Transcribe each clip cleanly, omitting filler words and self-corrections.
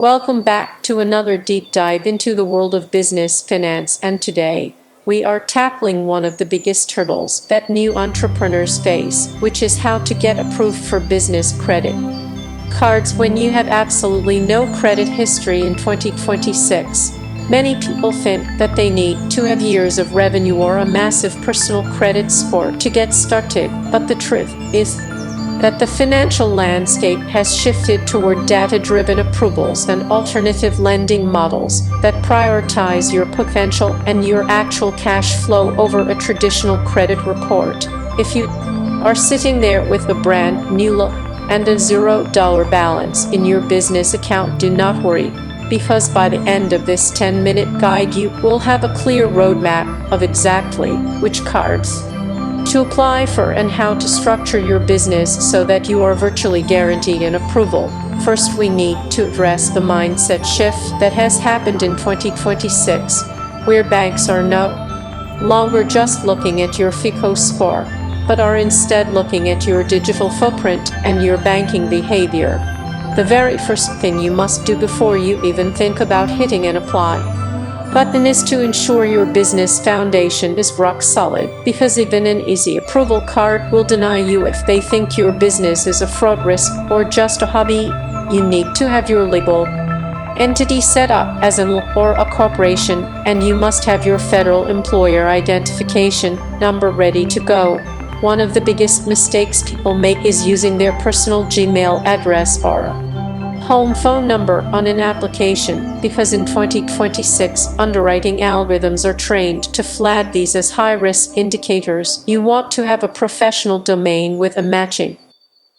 Welcome back to another deep dive into the world of business, finance, and today, we are tackling one of the biggest hurdles that new entrepreneurs face, which is how to get approved for business credit cards when you have absolutely no credit history in 2026. Many people think that they need to have years of revenue or a massive personal credit score to get started, but the truth is that the financial landscape has shifted toward data-driven approvals and alternative lending models that prioritize your potential and your actual cash flow over a traditional credit report. If you are sitting there with a brand new look and a $0 balance in your business account, do not worry, because by the end of this 10-minute guide you will have a clear roadmap of exactly which cards to apply for and how to structure your business so that you are virtually guaranteed an approval. First, we need to address the mindset shift that has happened in 2026, where banks are no longer just looking at your FICO score, but are instead looking at your digital footprint and your banking behavior. The very first thing you must do before you even think about hitting an apply button is to ensure your business foundation is rock solid, because even an easy approval card will deny you if they think your business is a fraud risk or just a hobby. You need to have your legal entity set up as an or a corporation, and you must have your federal employer identification number ready to go. One of the biggest mistakes people make is using their personal Gmail address or home phone number on an application, because in 2026, underwriting algorithms are trained to flag these as high-risk indicators. You want to have a professional domain with a matching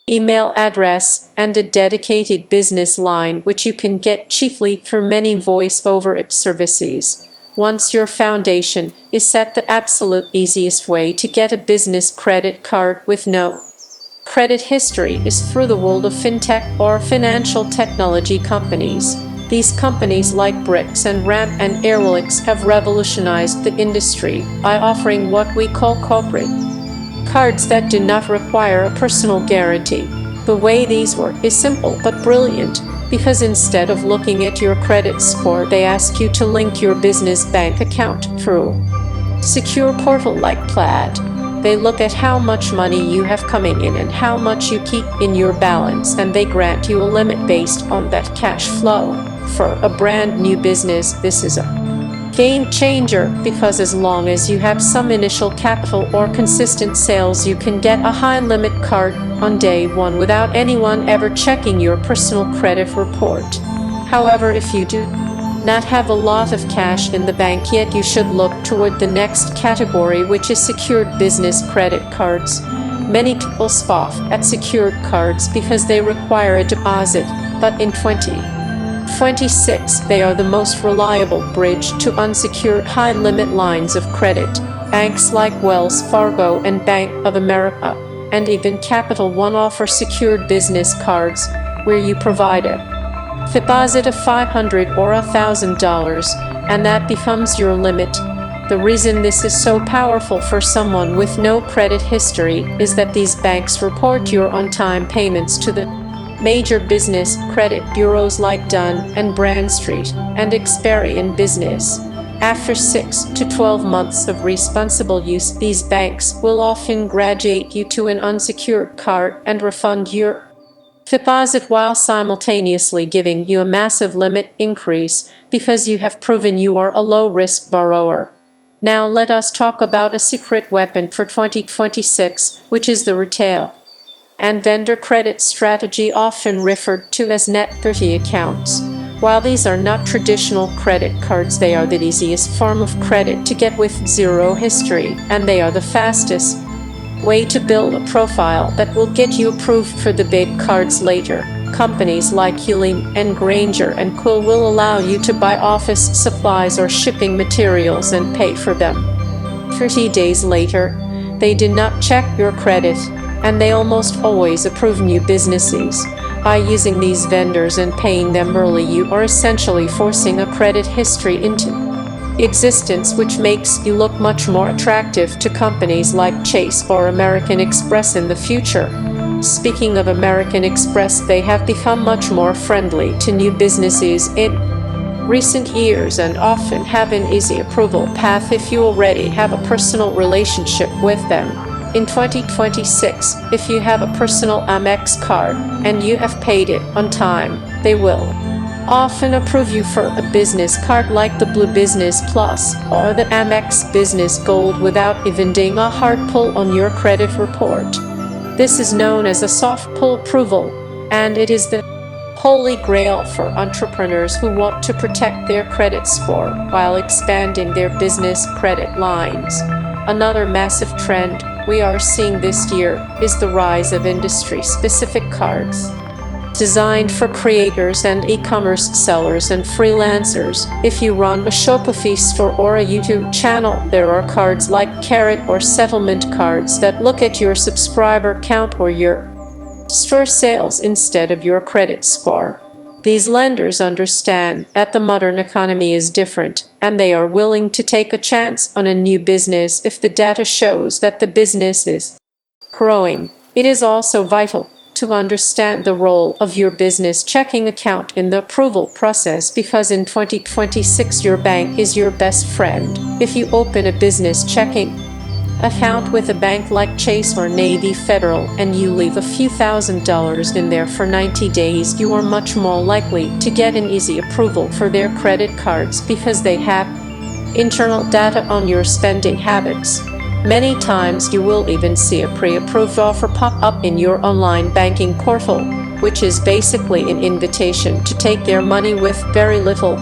email address and a dedicated business line, which you can get cheaply through many voice-over services. Once your foundation is set, the absolute easiest way to get a business credit card with no credit history is through the world of fintech or financial technology companies. These companies like Bricks and Ramp and Airwallex have revolutionized the industry by offering what we call corporate cards that do not require a personal guarantee. The way these work is simple but brilliant, because instead of looking at your credit score, they ask you to link your business bank account through secure portal like Plaid. They look at how much money you have coming in and how much you keep in your balance, and they grant you a limit based on that cash flow. For a brand new business, this is a game changer, because as long as you have some initial capital or consistent sales, you can get a high limit card on day one without anyone ever checking your personal credit report. However, if you do not have a lot of cash in the bank yet, you should look toward the next category, which is secured business credit cards. Many people scoff at secured cards because they require a deposit, but in 2026 they are the most reliable bridge to unsecured high-limit lines of credit. Banks like Wells Fargo and Bank of America, and even Capital One, offer secured business cards where you provide a deposit of $500 or $1,000, and that becomes your limit. The reason this is so powerful for someone with no credit history is that these banks report your on-time payments to the major business credit bureaus like Dun & Bradstreet and Experian Business. After 6 to 12 months of responsible use, these banks will often graduate you to an unsecured card and refund your deposit, while simultaneously giving you a massive limit increase, because you have proven you are a low-risk borrower. Now let us talk about a secret weapon for 2026, which is the retail and vendor credit strategy, often referred to as Net 30 accounts. While these are not traditional credit cards, they are the easiest form of credit to get with zero history, and they are the fastest way to build a profile that will get you approved for the big cards later. Companies like Hewlett and Granger and Quill will allow you to buy office supplies or shipping materials and pay for them 30 days later. They do not check your credit, and they almost always approve new businesses. By using these vendors and paying them early, you are essentially forcing a credit history into existence, which makes you look much more attractive to companies like Chase or American Express in the future. Speaking of American Express, they have become much more friendly to new businesses in recent years and often have an easy approval path if you already have a personal relationship with them. In 2026, if you have a personal Amex card and you have paid it on time, they will often approve you for a business card like the Blue Business Plus or the Amex Business Gold without even doing a hard pull on your credit report. This is known as a soft pull approval, and it is the holy grail for entrepreneurs who want to protect their credit score while expanding their business credit lines. Another massive trend we are seeing this year is the rise of industry-specific cards. Designed for creators and e-commerce sellers and freelancers. If you run a Shopify store or a YouTube channel, there are cards like Carrot or settlement cards that look at your subscriber count or your store sales instead of your credit score. These lenders understand that the modern economy is different, and they are willing to take a chance on a new business if the data shows that the business is growing. It is also vital to understand the role of your business checking account in the approval process, because in 2026 your bank is your best friend. If you open a business checking account with a bank like Chase or Navy Federal and you leave a few $1,000s in there for 90 days, you are much more likely to get an easy approval for their credit cards because they have internal data on your spending habits. Many times you will even see a pre-approved offer pop up in your online banking portal, which is basically an invitation to take their money with very little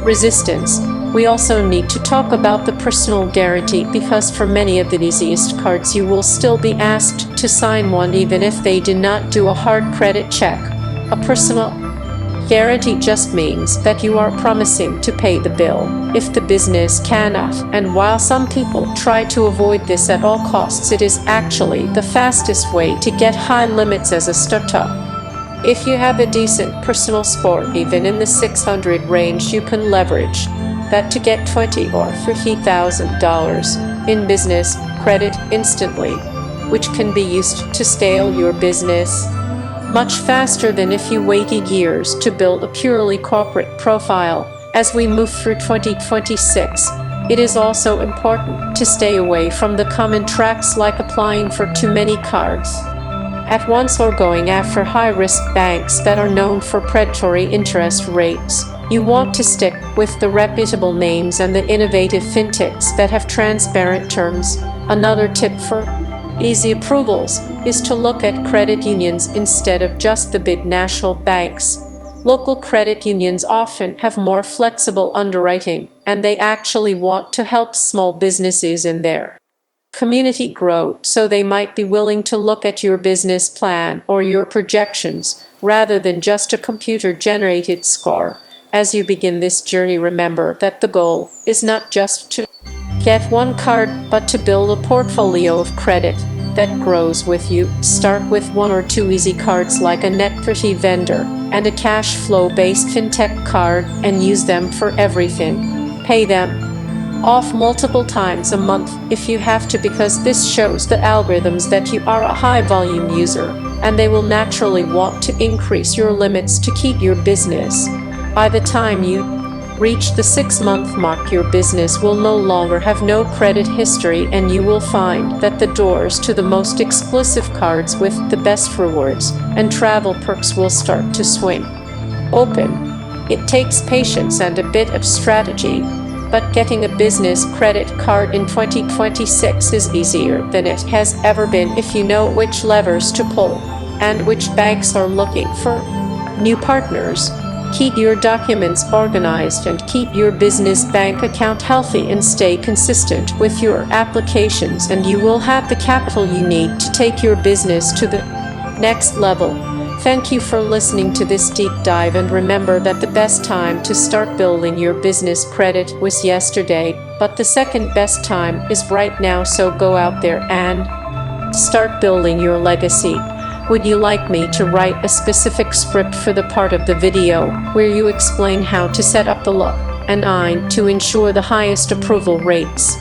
resistance. We also need to talk about the personal guarantee, because for many of the easiest cards you will still be asked to sign one even if they do not do a hard credit check. A personal guarantee just means that you are promising to pay the bill if the business cannot, and while some people try to avoid this at all costs, it is actually the fastest way to get high limits as a startup. If you have a decent personal score, even in the 600 range, you can leverage that to get $20,000 or $50,000 in business credit instantly, which can be used to scale your business much faster than if you waited years to build a purely corporate profile. As we move through 2026, it is also important to stay away from the common traps like applying for too many cards at once or going after high-risk banks that are known for predatory interest rates. You want to stick with the reputable names and the innovative fintechs that have transparent terms. Another tip for easy approvals is to look at credit unions instead of just the big national banks. Local credit unions often have more flexible underwriting, and they actually want to help small businesses in their community grow, so they might be willing to look at your business plan or your projections rather than just a computer-generated score. As you begin this journey, remember that the goal is not just to get one card, but to build a portfolio of credit that grows with you. Start with one or two easy cards like a net-30 vendor and a cash flow-based fintech card, and use them for everything. Pay them off multiple times a month if you have to, because this shows the algorithms that you are a high-volume user, and they will naturally want to increase your limits to keep your business. By the time you reach the 6-month mark, your business will no longer have no credit history, and you will find that the doors to the most exclusive cards with the best rewards and travel perks will start to swing open. It takes patience and a bit of strategy, but getting a business credit card in 2026 is easier than it has ever been if you know which levers to pull and which banks are looking for new partners. Keep your documents organized and keep your business bank account healthy, and stay consistent with your applications, and you will have the capital you need to take your business to the next level. Thank you for listening to this deep dive, and remember that the best time to start building your business credit was yesterday, but the second best time is right now, so go out there and start building your legacy. Would you like me to write a specific script for the part of the video where you explain how to set up the look and I to ensure the highest approval rates?